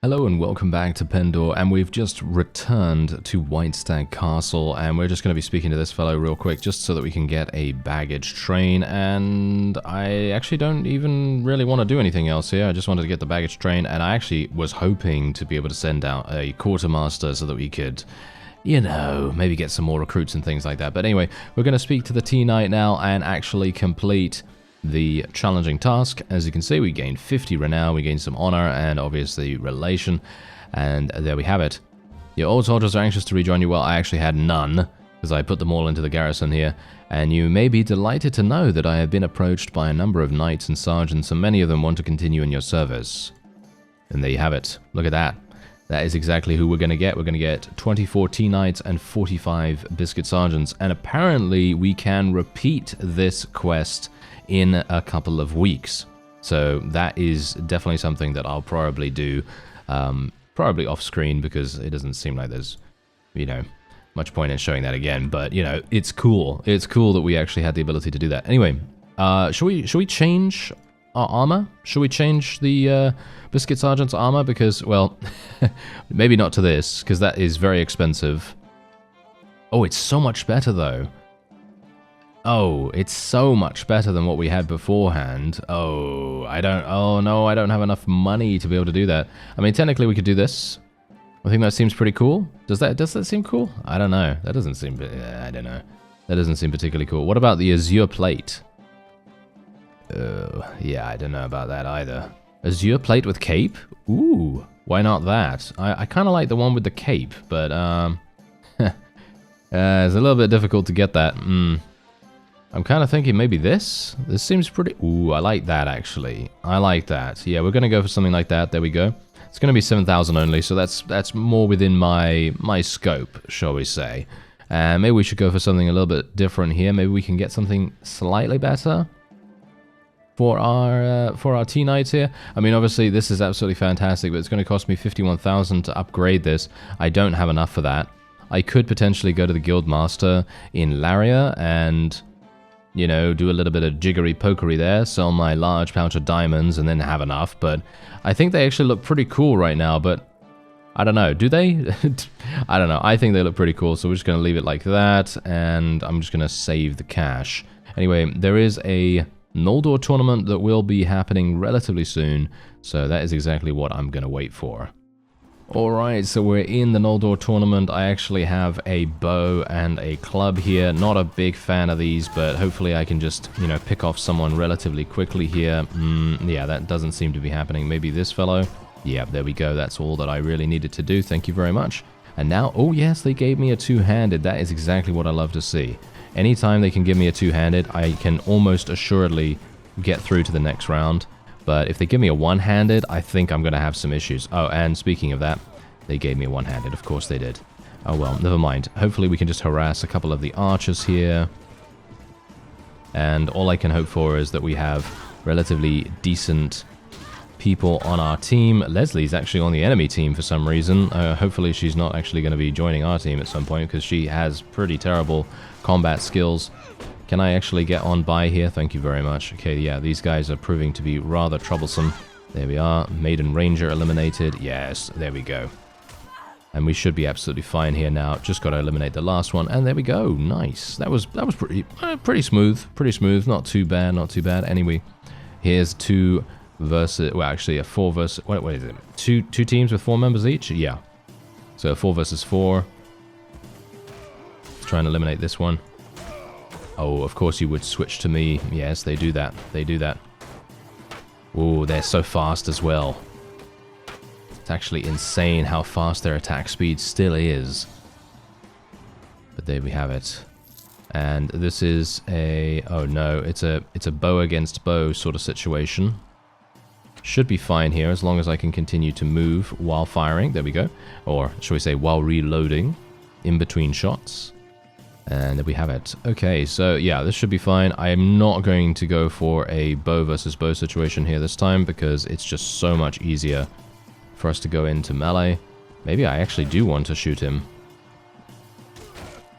Hello and welcome back to Pendor, and we've just returned to White Stag Castle, and we're just going to be speaking to this fellow real quick just so that we can get a baggage train. And I actually don't even really want to do anything else here. I just wanted to get the baggage train, and I actually was hoping to be able to send out a quartermaster so that we could, you know, maybe get some more recruits and things like that. But anyway, we're going to speak to the T-Knight now and actually complete the challenging task. As you can see, we gained 50 renown, we gained some honor, and obviously relation, and there we have it. Your old soldiers are anxious to rejoin you. Well, I actually had none, because I put them all into the garrison here, and you may be delighted to know that I have been approached by a number of knights and sergeants, and many of them want to continue in your service. And there you have it. Look at that. That is exactly who we're going to get. We're going to get 24 T-Knights and 45 Biscuit Sergeants, and apparently we can repeat this quest in a couple of weeks. So that is definitely something that I'll probably do, probably off screen, because it doesn't seem like there's, you know, much point in showing that again. But, you know, it's cool. It's cool that we actually had the ability to do that. Anyway, should we change our armor? Should we change the Biscuit Sergeant's armor? Because, well, maybe not to this, because that is very expensive. Oh, it's so much better, though. Oh, it's so much better than what we had beforehand. Oh, no, I don't have enough money to be able to do that. I mean, technically we could do this. I think that seems pretty cool. Does that seem cool? I don't know. That doesn't seem, I don't know. That doesn't seem particularly cool. What about the Azure Plate? Yeah, I don't know about that either. Azure Plate with cape? Ooh, why not that? I kind of like the one with the cape, but, it's a little bit difficult to get that. I'm kind of thinking maybe this? This seems pretty... Ooh, I like that, actually. I like that. Yeah, we're going to go for something like that. There we go. It's going to be 7,000 only, so that's more within my scope, shall we say. Maybe we should go for something a little bit different here. Maybe we can get something slightly better for our T-Knights here. I mean, obviously, this is absolutely fantastic, but it's going to cost me 51,000 to upgrade this. I don't have enough for that. I could potentially go to the Guildmaster in Laria and, you know, do a little bit of jiggery-pokery there, sell my large pouch of diamonds, and then have enough. But I think they actually look pretty cool right now, but I don't know. Do they? I don't know. I think they look pretty cool, so we're just going to leave it like that, and I'm just going to save the cash. Anyway, there is a Noldor tournament that will be happening relatively soon, so that is exactly what I'm going to wait for. Alright, so we're in the Noldor tournament. I actually have a bow and a club here. Not a big fan of these, but hopefully I can just, you know, pick off someone relatively quickly here. Yeah, that doesn't seem to be happening. Maybe this fellow? Yeah, there we go. That's all that I really needed to do. Thank you very much. And now, oh yes, they gave me a two-handed. That is exactly what I love to see. Anytime they can give me a two-handed, I can almost assuredly get through to the next round. But if they give me a one-handed, I think I'm going to have some issues. Oh, and speaking of that, they gave me a one-handed. Of course they did. Oh well, never mind. Hopefully we can just harass a couple of the archers here. And all I can hope for is that we have relatively decent people on our team. Leslie's actually on the enemy team for some reason. Hopefully she's not actually going to be joining our team at some point, because she has pretty terrible combat skills. Can I actually get on by here? Thank you very much. Okay, yeah, these guys are proving to be rather troublesome. There we are. Maiden Ranger eliminated. Yes, there we go. And we should be absolutely fine here now. Just got to eliminate the last one, and there we go. Nice. That was pretty smooth. Pretty smooth. Not too bad. Not too bad. Anyway, here's 2 versus... Well, actually, a 4 versus... What is it? Two teams with 4 members each? Yeah. So 4 versus 4. Let's try and eliminate this one. Oh, of course you would switch to me. Yes, they do that. They do that. Oh, they're so fast as well. It's actually insane how fast their attack speed still is. But there we have it. And this is a... Oh no, it's a bow against bow sort of situation. Should be fine here as long as I can continue to move while firing. There we go. Or should we say while reloading in between shots. And there we have it. Okay, so yeah, this should be fine. I am not going to go for a bow versus bow situation here this time, because it's just so much easier for us to go into melee. Maybe I actually do want to shoot him.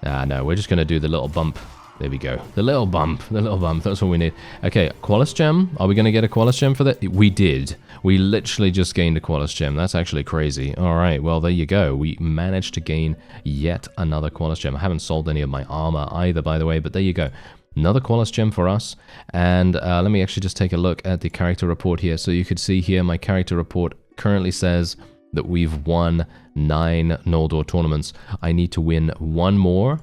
Ah, no, we're just going to do the little bump There we go. The little bump. The little bump. That's what we need. Okay, Qualis Gem. Are we going to get a Qualis Gem for that? We did. We literally just gained a Qualis Gem. That's actually crazy. All right, well, there you go. We managed to gain yet another Qualis Gem. I haven't sold any of my armor either, by the way, but there you go. Another Qualis Gem for us. And let me actually just take a look at the character report here. So you could see here my character report currently says that we've won 9 Noldor tournaments. I need to win 1 more.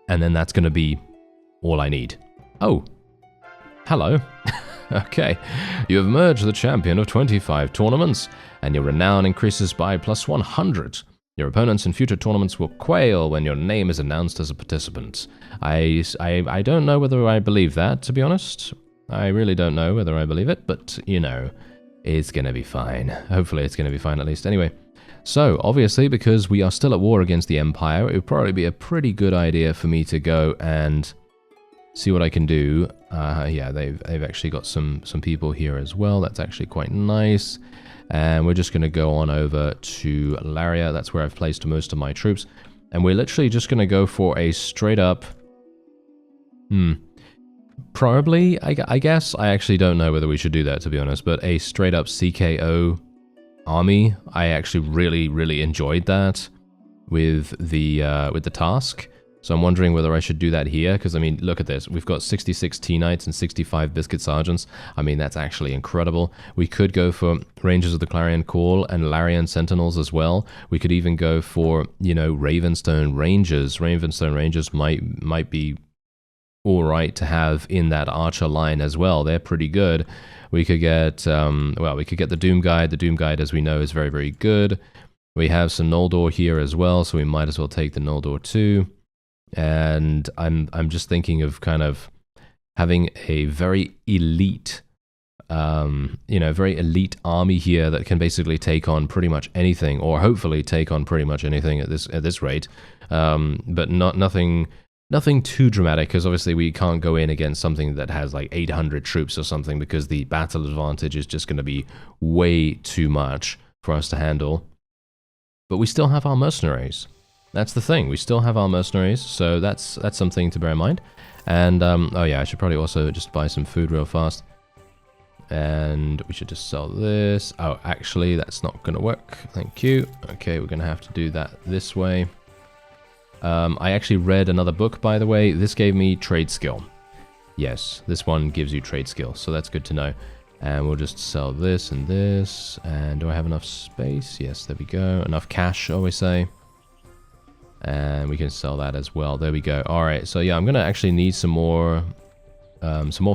And then that's going to be all I need. Oh, hello. Okay, you have emerged the champion of 25 tournaments, and your renown increases by +100. Your opponents in future tournaments will quail when your name is announced as a participant. I don't know whether I believe that, to be honest. I really don't know whether I believe it, but, you know, it's going to be fine. Hopefully it's going to be fine at least. Anyway. So, obviously, because we are still at war against the Empire, it would probably be a pretty good idea for me to go and see what I can do. Yeah, they've actually got some people here as well. That's actually quite nice. And we're just going to go on over to Laria. That's where I've placed most of my troops. And we're literally just going to go for a straight up... Probably, I guess. I actually don't know whether we should do that, to be honest. But a straight up CKO... army. I actually really enjoyed that with the task. So I'm wondering whether I should do that here, because I mean, look at this. We've got 66 T-Knights and 65 Biscuit Sergeants. I mean, that's actually incredible. We could go for Rangers of the Clarion Call and Larian Sentinels as well. We could even go for, you know, Ravenstone Rangers. Ravenstone Rangers might be all right to have in that archer line as well. They're pretty good. We could get, well, we could get the Doom Guide. The Doom Guide, as we know, is very good. We have some Noldor here as well, so we might as well take the Noldor too. And I'm just thinking of kind of having a very elite, you know, very elite army here that can basically take on pretty much anything, or hopefully take on pretty much anything at this rate. But nothing too dramatic, because obviously we can't go in against something that has like 800 troops or something, because the battle advantage is just going to be way too much for us to handle. But we still have our mercenaries. That's the thing. We still have our mercenaries, so that's something to bear in mind. And, oh yeah, I should probably also just buy some food real fast. And we should just sell this. Oh, actually, that's not going to work. Thank you. Okay, we're going to have to do that this way. I actually read another book, by the way. This gave me trade skill. Yes, this one gives you trade skill, so that's good to know. And we'll just sell this and this. And do I have enough space? Yes, there we go. Enough cash, I always say. And we can sell that as well. There we go. All right, so yeah, I'm going to actually need some more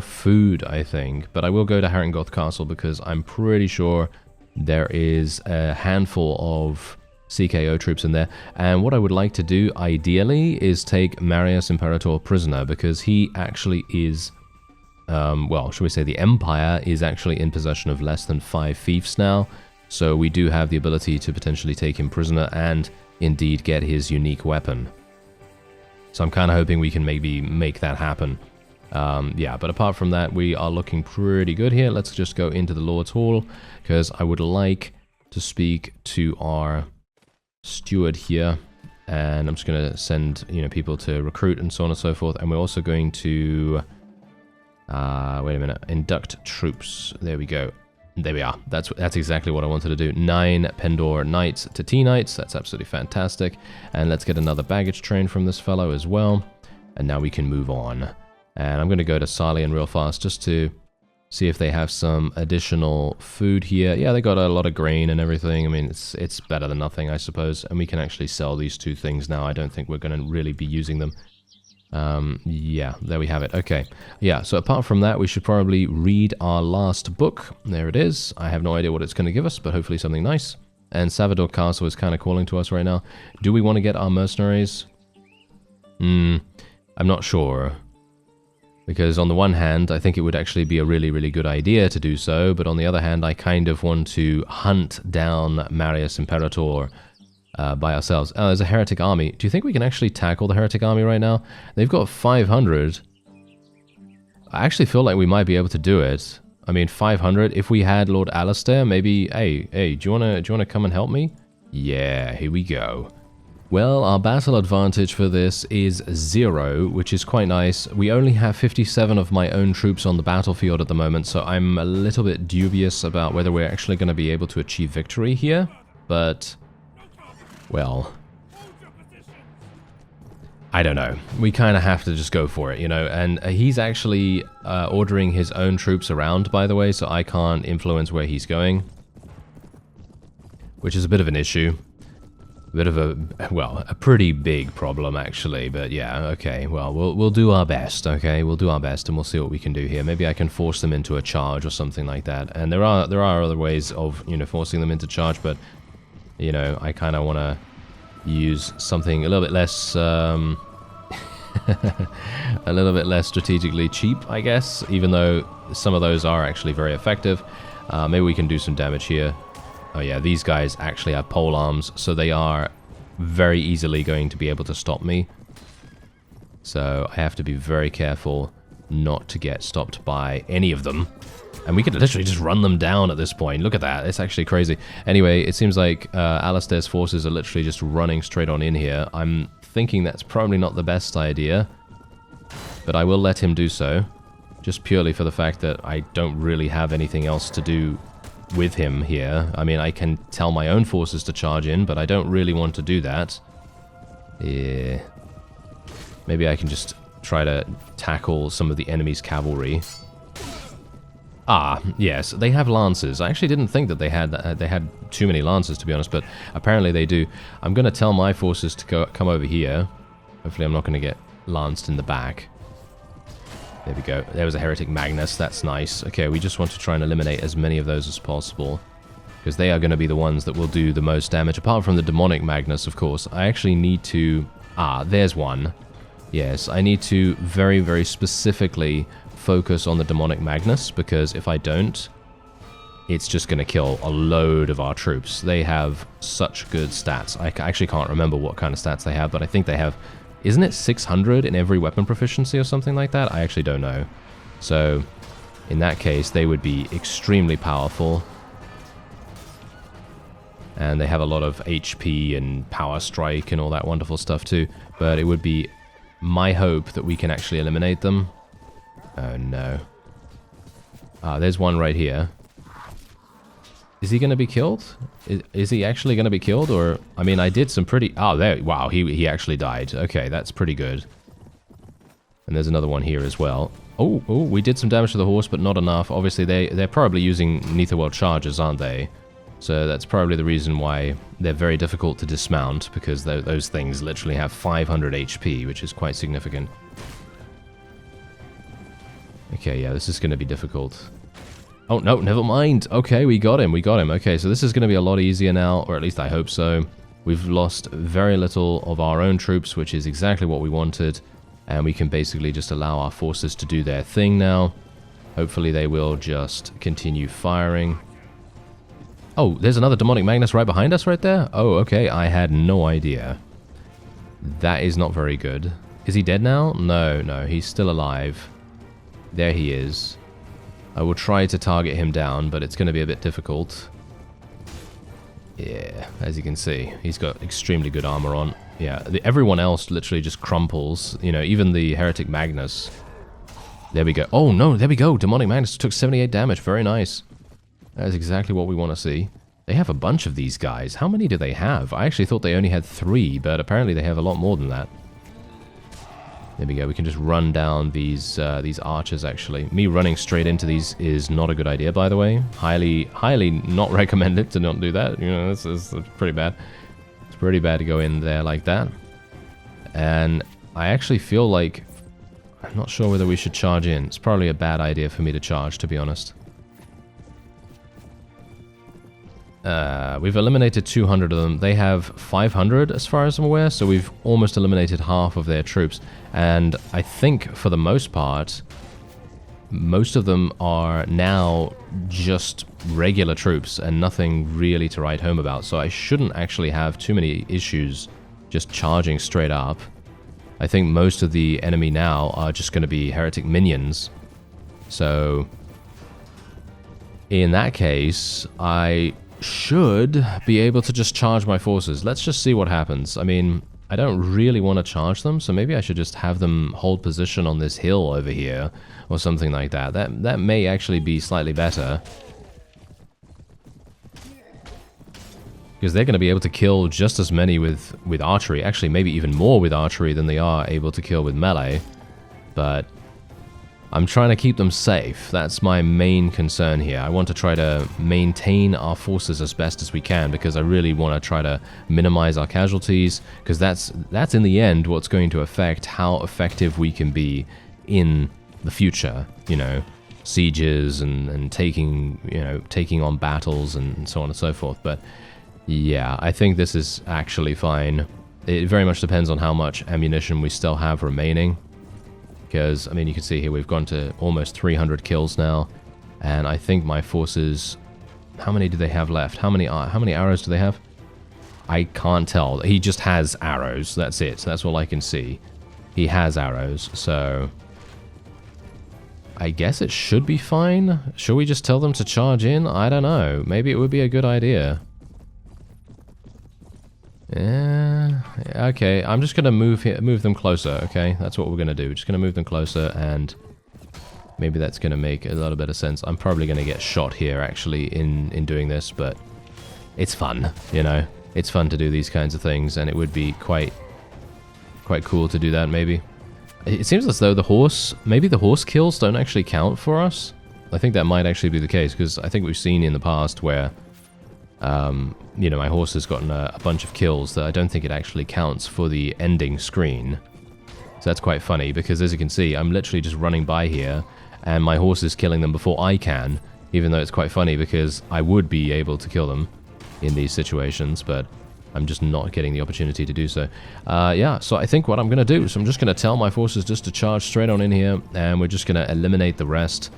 food, I think. But I will go to Harengoth Castle, because I'm pretty sure there is a handful of CKO troops in there. And what I would like to do, ideally, is take Marius Imperator prisoner, because he actually is, well, should we say the Empire is actually in possession of less than 5 fiefs now. So we do have the ability to potentially take him prisoner and indeed get his unique weapon. So I'm kind of hoping we can maybe make that happen. Yeah, but apart from that, we are looking pretty good here. Let's just go into the Lord's Hall, because I would like to speak to our steward here, and I'm just going to send, you know, people to recruit and so on and so forth. And we're also going to wait a minute, induct troops. There we go. There we are. That's exactly what I wanted to do. 9 Pendor Knights to T-Knights. That's absolutely fantastic. And let's get another baggage train from this fellow as well. And now we can move on. And I'm going to go to Sarlian real fast just to see if they have some additional food here. Yeah, they got a lot of grain and everything. I mean, it's better than nothing, I suppose. And we can actually sell these 2 things now. I don't think we're going to really be using them. Yeah, there we have it. Okay. Yeah, so apart from that, we should probably read our last book. There it is. I have no idea what it's going to give us, but hopefully something nice. And Savador Castle is kind of calling to us right now. Do we want to get our mercenaries? I'm not sure. Because on the one hand, I think it would actually be a really good idea to do so, but on the other hand, I kind of want to hunt down Marius Imperator by ourselves. Oh, there's a Heretic army. Do you think we can actually tackle the Heretic army right now? They've got 500. I actually feel like we might be able to do it. I mean, 500. If we had Lord Alistair, maybe. Hey, do you wanna come and help me? Yeah, here we go. Well, our battle advantage for this is 0, which is quite nice. We only have 57 of my own troops on the battlefield at the moment, so I'm a little bit dubious about whether we're actually going to be able to achieve victory here. But, well, I don't know. We kind of have to just go for it, you know. And he's actually ordering his own troops around, by the way, so I can't influence where he's going, which is a bit of an issue. A bit of a, well, a pretty big problem, actually, but yeah, okay, well, we'll do our best, okay? We'll do our best, and we'll see what we can do here. Maybe I can force them into a charge or something like that. And there are other ways of, you know, forcing them into charge, but, you know, I kind of want to use something a little bit less, a little bit less strategically cheap, I guess, even though some of those are actually very effective. Maybe we can do some damage here. Oh yeah, these guys actually have pole arms, so they are very easily going to be able to stop me. So I have to be very careful not to get stopped by any of them. And we could literally just run them down at this point. Look at that, it's actually crazy. Anyway, it seems like Alistair's forces are literally just running straight on in here. I'm thinking that's probably not the best idea, but I will let him do so, just purely for the fact that I don't really have anything else to do with him here. I mean, I can tell my own forces to charge in, but I don't really want to do that. Yeah. Maybe I can just try to tackle some of the enemy's cavalry. Ah, yes, they have lances. I actually didn't think that they had too many lances, to be honest, but apparently they do. I'm going to tell my forces to come over here. Hopefully I'm not going to get lanced in the back. There we go. There was a Heretic Magnus. That's nice. Okay, we just want to try and eliminate as many of those as possible, because they are going to be the ones that will do the most damage, apart from the Demonic Magnus, of course. I actually need to... Ah, there's one. Yes, I need to very, very specifically focus on the Demonic Magnus, because if I don't, it's just going to kill a load of our troops. They have such good stats. I actually can't remember what kind of stats they have, but I think they have... Isn't it 600 in every weapon proficiency or something like that? I actually don't know. So, in that case, they would be extremely powerful. And they have a lot of HP and power strike and all that wonderful stuff too. But it would be my hope that we can actually eliminate them. Oh no. Ah, there's one right here. Is he going to be killed? Is he actually going to be killed? Or, I mean, I did some pretty... Oh, there. Wow, he actually died. Okay, that's pretty good. And there's another one here as well. Oh, we did some damage to the horse, but not enough. Obviously, they're probably using Netherworld charges, aren't they? So that's probably the reason why they're very difficult to dismount, because those things literally have 500 HP, which is quite significant. Okay, yeah, this is going to be difficult. Oh, no, never mind. Okay, we got him. Okay, so this is going to be a lot easier now, or at least I hope so. We've lost very little of our own troops, which is exactly what we wanted. And we can basically just allow our forces to do their thing now. Hopefully they will just continue firing. Oh, there's another Demonic Magnus right behind us right there? Oh, okay, I had no idea. That is not very good. Is he dead now? No, he's still alive. There he is. I will try to target him down, but it's going to be a bit difficult. Yeah, as you can see, he's got extremely good armor on. Yeah, everyone else literally just crumples. You know, even the Heretic Magnus. There we go. Oh, no, there we go. Demonic Magnus took 78 damage. Very nice. That is exactly what we want to see. They have a bunch of these guys. How many do they have? I actually thought they only had 3, but apparently they have a lot more than that. There we go. We can just run down these archers, actually. Me running straight into these is not a good idea, by the way. Highly not recommended to not do that. You know, it's pretty bad. It's pretty bad to go in there like that. And I actually feel like... I'm not sure whether we should charge in. It's probably a bad idea for me to charge, to be honest. We've eliminated 200 of them. They have 500 as far as I'm aware, so we've almost eliminated half of their troops. And I think for the most part, most of them are now just regular troops and nothing really to write home about. So I shouldn't actually have too many issues just charging straight up. I think most of the enemy now are just going to be heretic minions. So in that case, I should be able to just charge my forces. Let's just see what happens. I mean, I don't really want to charge them, so maybe I should just have them hold position on this hill over here, or something like that. That may actually be slightly better. Because they're going to be able to kill just as many with archery. Actually, maybe even more with archery than they are able to kill with melee. But I'm trying to keep them safe. That's my main concern here. I want to try to maintain our forces as best as we can, because I really want to try to minimize our casualties, because that's in the end what's going to affect how effective we can be in the future. You know, sieges and taking on battles and so on and so forth. But yeah, I think this is actually fine. It very much depends on how much ammunition we still have remaining. Because, I mean, you can see here we've gone to almost 300 kills now. And I think my forces... How many do they have left? How many arrows do they have? I can't tell. He just has arrows. That's it. That's all I can see. He has arrows, so... I guess it should be fine. Should we just tell them to charge in? I don't know. Maybe it would be a good idea. Yeah, okay, I'm just gonna move them closer, okay? That's what we're gonna do. Just gonna move them closer, and maybe that's gonna make a little bit of sense. I'm probably gonna get shot here, actually, in doing this, but it's fun, you know? It's fun to do these kinds of things, and it would be quite cool to do that, maybe. It seems as though maybe the horse kills don't actually count for us. I think that might actually be the case, because I think we've seen in the past where you know, my horse has gotten a bunch of kills that I don't think it actually counts for the ending screen. So that's quite funny, because as you can see, I'm literally just running by here, and my horse is killing them before I can, even though it's quite funny, because I would be able to kill them in these situations, but I'm just not getting the opportunity to do so. Yeah, so I think what I'm going to do is I'm just going to tell my forces just to charge straight on in here, and we're just going to eliminate the rest,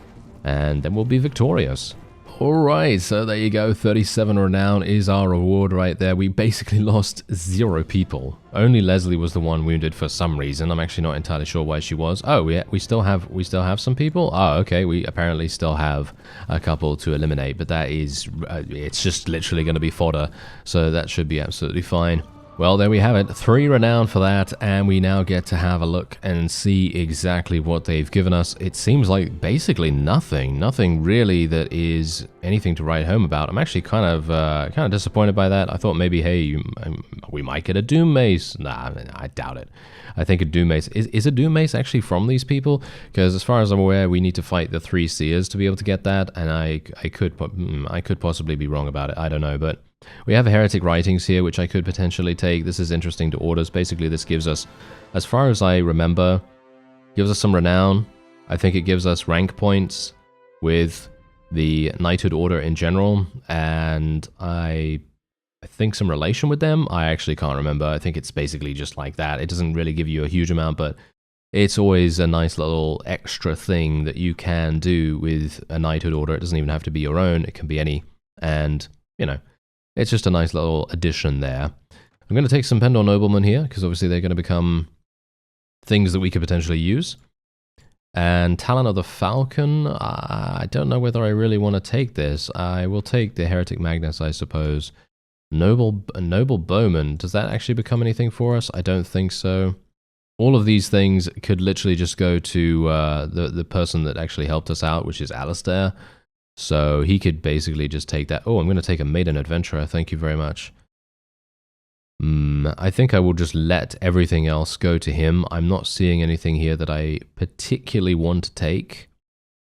and then we'll be victorious. Alright, so there you go, 37 renown is our reward right there. We basically lost 0 people. Only Leslie was the one wounded for some reason. I'm actually not entirely sure why she was. Oh, we still have some people? Oh, okay, we apparently still have a couple to eliminate, but that is, it's just literally going to be fodder, so that should be absolutely fine. Well, there we have it, 3 renown for that, and we now get to have a look and see exactly what they've given us. It seems like basically nothing really that is anything to write home about. I'm actually kind of disappointed by that. I thought maybe, hey, we might get a Doom Mace. Nah, I doubt it. I think a Doom Mace, is a Doom Mace actually from these people? Because as far as I'm aware, we need to fight the 3 Seers to be able to get that, and I could possibly be wrong about it, I don't know, but we have Heretic writings here, which I could potentially take. This is interesting to orders. Basically, this gives us, as far as I remember, gives us some renown. I think it gives us rank points with the Knighthood Order in general, and I think some relation with them. I actually can't remember. I think it's basically just like that. It doesn't really give you a huge amount, but it's always a nice little extra thing that you can do with a Knighthood Order. It doesn't even have to be your own. It can be any, and, you know, it's just a nice little addition there. I'm going to take some Pendor Noblemen here, because obviously they're going to become things that we could potentially use. And Talon of the Falcon, I don't know whether I really want to take this. I will take the Heretic Magnus, I suppose. Noble Bowman, does that actually become anything for us? I don't think so. All of these things could literally just go to the person that actually helped us out, which is Alistair. So he could basically just take that. Oh, I'm going to take a Maiden Adventurer. Thank you very much. I think I will just let everything else go to him. I'm not seeing anything here that I particularly want to take.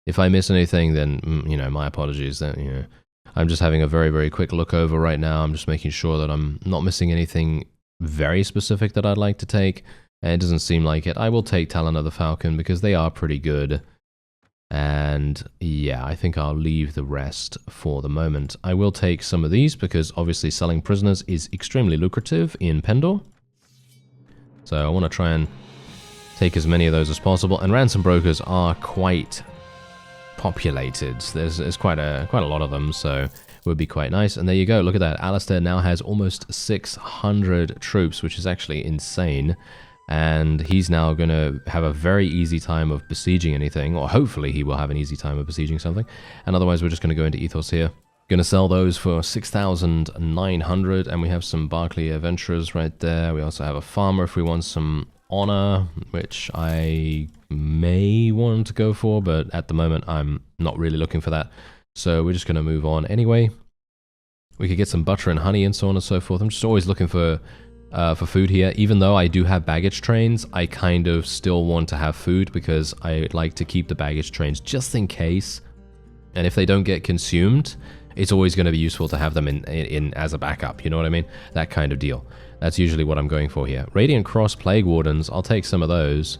If I miss anything, then, you know, my apologies. Then, you know, I'm just having a very, very quick look over right now. I'm just making sure that I'm not missing anything very specific that I'd like to take. And it doesn't seem like it. I will take Talon of the Falcon because they are pretty good. And yeah, I think I'll leave the rest for the moment. I will take some of these because obviously selling prisoners is extremely lucrative in Pendor. So I want to try and take as many of those as possible. And ransom brokers are quite populated. There's quite a lot of them, so it would be quite nice. And there you go, look at that. Alistair now has almost 600 troops, which is actually insane. And he's now going to have a very easy time of besieging anything, or hopefully he will have an easy time of besieging something. And otherwise we're just going to go into Ethos here. Gonna sell those for 6,900, and we have some Barclay adventurers right there. We also have a farmer if we want some honor, which I may want to go for, but at the moment I'm not really looking for that. So we're just gonna move on anyway. We could get some butter and honey and so on and so forth. I'm just always looking for food here. Even though I do have baggage trains, I kind of still want to have food because I like to keep the baggage trains just in case. And if they don't get consumed, it's always going to be useful to have them in as a backup, you know what I mean? That kind of deal. That's usually what I'm going for here. Radiant Cross Plague Wardens, I'll take some of those.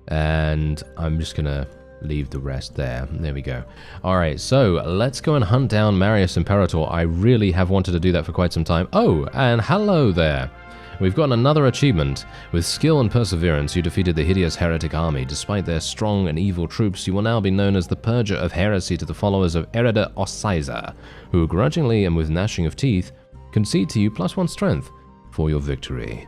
And I'm just going to leave the rest there. There we go. Alright, so let's go and hunt down Marius Imperator. I really have wanted to do that for quite some time. Oh, and hello there. We've gotten another achievement. With skill and perseverance, you defeated the hideous heretic army. Despite their strong and evil troops, you will now be known as the Purger of Heresy to the followers of Al-Aziz, who grudgingly and with gnashing of teeth concede to you +1 strength for your victory.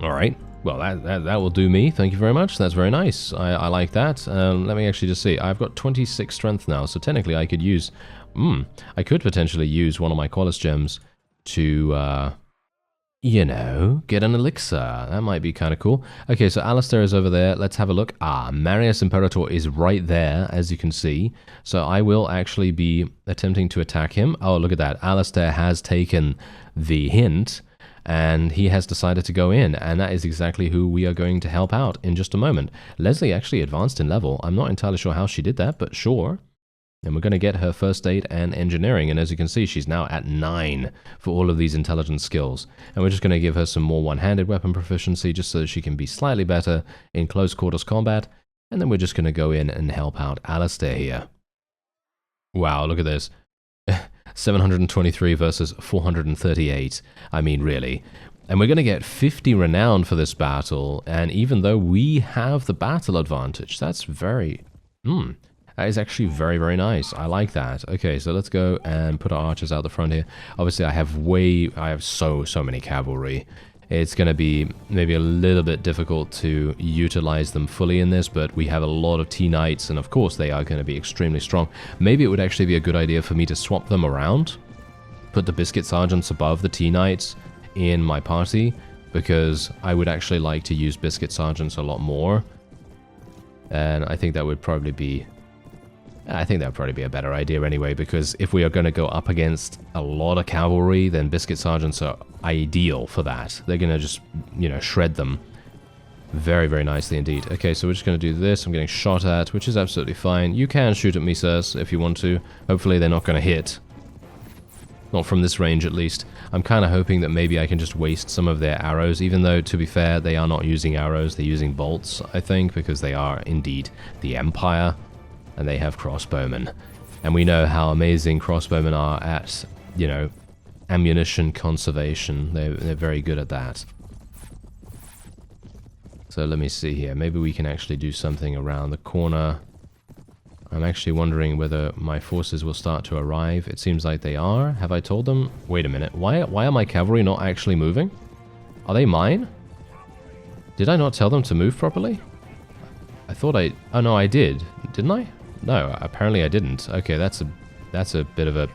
Alright, well that will do me. Thank you very much. That's very nice. I like that. Let me actually just see. I've got 26 strength now, so technically I could use... I could potentially use one of my Qualis gems to... you know, get an elixir. That might be kind of cool. Okay, so Alistair is over there. Let's have a look. Marius Imperator is right there, as you can see. So I will actually be attempting to attack him. Oh, look at that. Alistair has taken the hint, and he has decided to go in, and that is exactly who we are going to help out in just a moment. Leslie actually advanced in level. I'm not entirely sure how she did that, but sure. And we're going to get her first aid and engineering, and as you can see, she's now at 9 for all of these intelligence skills. And we're just going to give her some more one-handed weapon proficiency just so that she can be slightly better in close quarters combat, and then we're just going to go in and help out Alistair here. Wow, look at this. 723 versus 438. I mean, really. And we're going to get 50 renown for this battle, and even though we have the battle advantage, that's very... That is actually very, very nice. I like that. Okay, so let's go and put our archers out the front here. Obviously, I have so many cavalry. It's going to be maybe a little bit difficult to utilize them fully in this, but we have a lot of T-Knights, and of course, they are going to be extremely strong. Maybe it would actually be a good idea for me to swap them around. Put the Biscuit Sergeants above the T-Knights in my party, because I would actually like to use Biscuit Sergeants a lot more. And I think that would probably be... a better idea anyway, because if we are going to go up against a lot of cavalry, then Biscuit Sergeants are ideal for that. They're going to just, you know, shred them very, very nicely indeed. Okay, so we're just going to do this. I'm getting shot at, which is absolutely fine. You can shoot at me, sirs, if you want to. Hopefully they're not going to hit. Not from this range, at least. I'm kind of hoping that maybe I can just waste some of their arrows, even though, to be fair, they are not using arrows. They're using bolts, I think, because they are indeed the Empire. And they have crossbowmen. And we know how amazing crossbowmen are at, you know, ammunition conservation. They're very good at that. So let me see here. Maybe we can actually do something around the corner. I'm actually wondering whether my forces will start to arrive. It seems like they are. Have I told them? Wait a minute. Why are my cavalry not actually moving? Are they mine? Did I not tell them to move properly? I thought I... Oh, no, I did. Didn't I? No, apparently I didn't. Okay, that's a bit of a...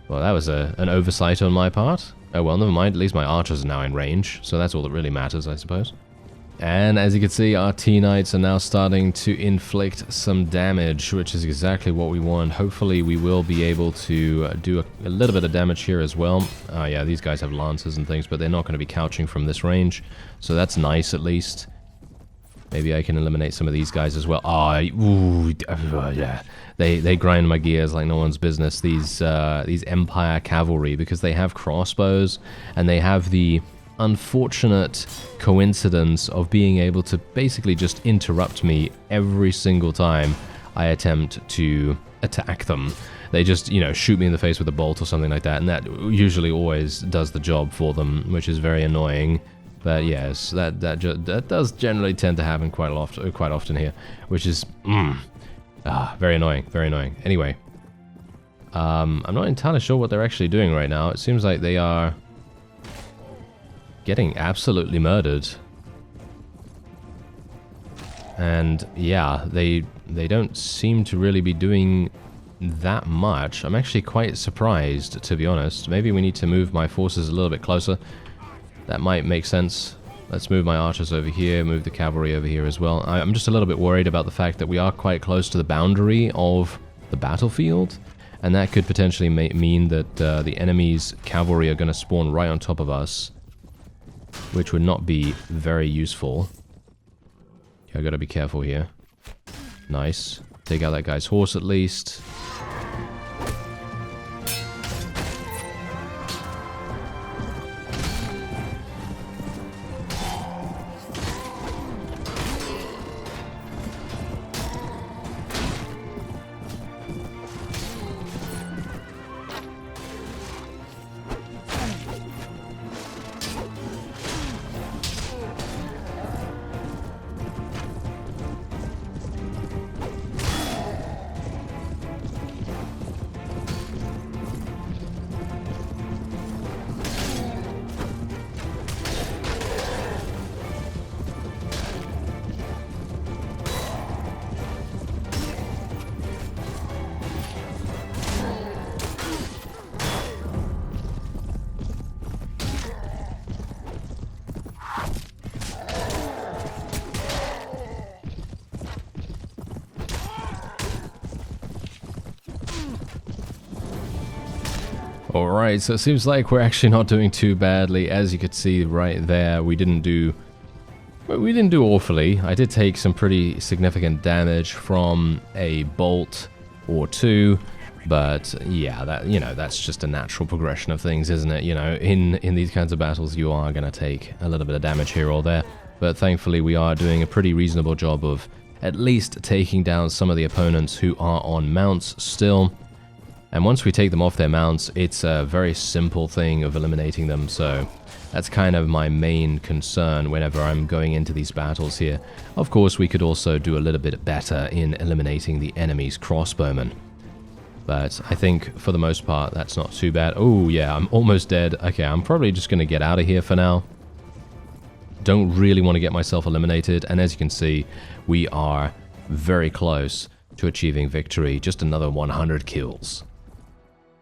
Well, that was an oversight on my part. Oh well, never mind. At least my archers are now in range, so that's all that really matters, I suppose. And as you can see, our T-Knights are now starting to inflict some damage, which is exactly what we want. Hopefully we will be able to do a little bit of damage here as well. Yeah, these guys have lances and things, but they're not going to be couching from this range, so that's nice at least. Maybe I can eliminate some of these guys as well. Yeah. They grind my gears like no one's business. These Empire cavalry, because they have crossbows, and they have the unfortunate coincidence of being able to basically just interrupt me every single time I attempt to attack them. They just, you know, shoot me in the face with a bolt or something like that, and that usually always does the job for them, which is very annoying. But yes, that does generally tend to happen quite often here, which is very annoying, very annoying. Anyway, I'm not entirely sure what they're actually doing right now. It seems like they are getting absolutely murdered, and yeah, they don't seem to really be doing that much. I'm actually quite surprised, to be honest. Maybe we need to move my forces a little bit closer. That might make sense. Let's move my archers over here, move the cavalry over here as well. I'm just a little bit worried about the fact that we are quite close to the boundary of the battlefield, and that could potentially mean that the enemy's cavalry are going to spawn right on top of us, which would not be very useful. Yeah, I gotta be careful here. Nice. Take out that guy's horse at least. Alright, so it seems like we're actually not doing too badly. As you could see right there, we didn't do awfully. I did take some pretty significant damage from a bolt or two, but yeah, that's just a natural progression of things, isn't it? You know, in these kinds of battles, you are going to take a little bit of damage here or there, but thankfully we are doing a pretty reasonable job of at least taking down some of the opponents who are on mounts still. And once we take them off their mounts, it's a very simple thing of eliminating them, so that's kind of my main concern whenever I'm going into these battles here. Of course, we could also do a little bit better in eliminating the enemy's crossbowmen, but I think for the most part, that's not too bad. Oh yeah, I'm almost dead. Okay, I'm probably just going to get out of here for now. Don't really want to get myself eliminated, and as you can see, we are very close to achieving victory. Just another 100 kills.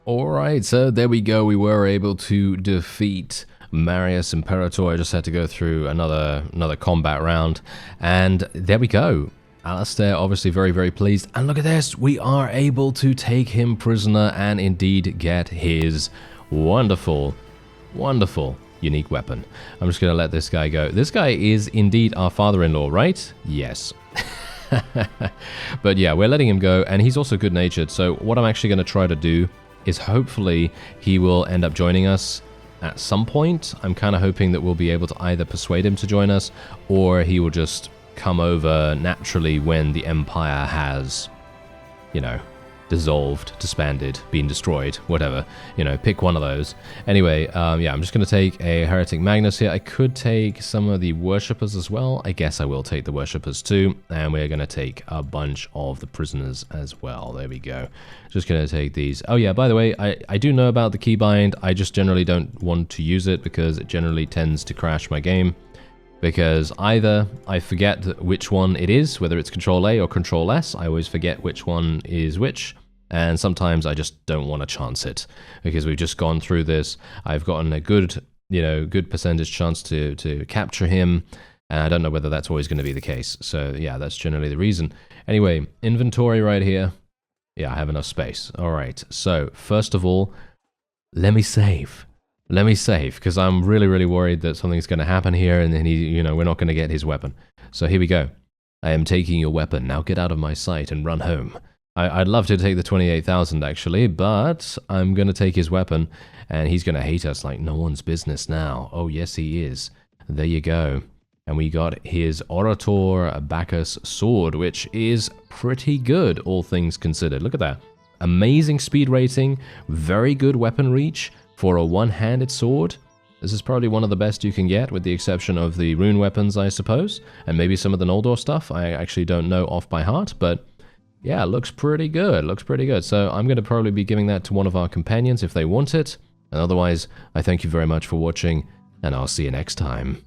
Alright, so there we go. We were able to defeat Marius, IMPERATOR. I just had to go through another combat round, and there we go. Alistair obviously very, very pleased. And look at this, we are able to take him prisoner and indeed get his wonderful, wonderful unique weapon. I'm just going to let this guy go. This guy is indeed our father-in-law, right? Yes. But yeah, we're letting him go, and he's also good-natured. So what I'm actually going to try to do is hopefully he will end up joining us at some point. I'm kind of hoping that we'll be able to either persuade him to join us, or he will just come over naturally when the Empire has, you know, dissolved, disbanded, been destroyed, whatever. You know, pick one of those. Anyway, yeah, I'm just going to take a Heretic Magnus here. I could take some of the Worshippers as well. I guess I will take the Worshippers too. And we're going to take a bunch of the Prisoners as well. There we go. Just going to take these. Oh yeah, by the way, I do know about the keybind. I just generally don't want to use it because it generally tends to crash my game. Because either I forget which one it is, whether it's Control-A or Control-S, I always forget which one is which, and sometimes I just don't want to chance it, because we've just gone through this. I've gotten a good, good percentage chance to capture him, and I don't know whether that's always going to be the case. So yeah, that's generally the reason. Anyway, inventory right here. Yeah, I have enough space. All right, so first of all, let me save. Let me save, because I'm really, really worried that something's going to happen here, and then we're not going to get his weapon. So here we go. I am taking your weapon. Now get out of my sight and run home. I'd love to take the 28,000 actually, but I'm going to take his weapon, and he's going to hate us like no one's business now. Oh yes, he is. There you go. And we got his Orator Bacchus sword, which is pretty good, all things considered. Look at that. Amazing speed rating, very good weapon reach. For a one-handed sword, this is probably one of the best you can get, with the exception of the rune weapons, I suppose, and maybe some of the Noldor stuff. I actually don't know off by heart, but yeah, looks pretty good. Looks pretty good. So I'm going to probably be giving that to one of our companions if they want it. And otherwise, I thank you very much for watching, and I'll see you next time.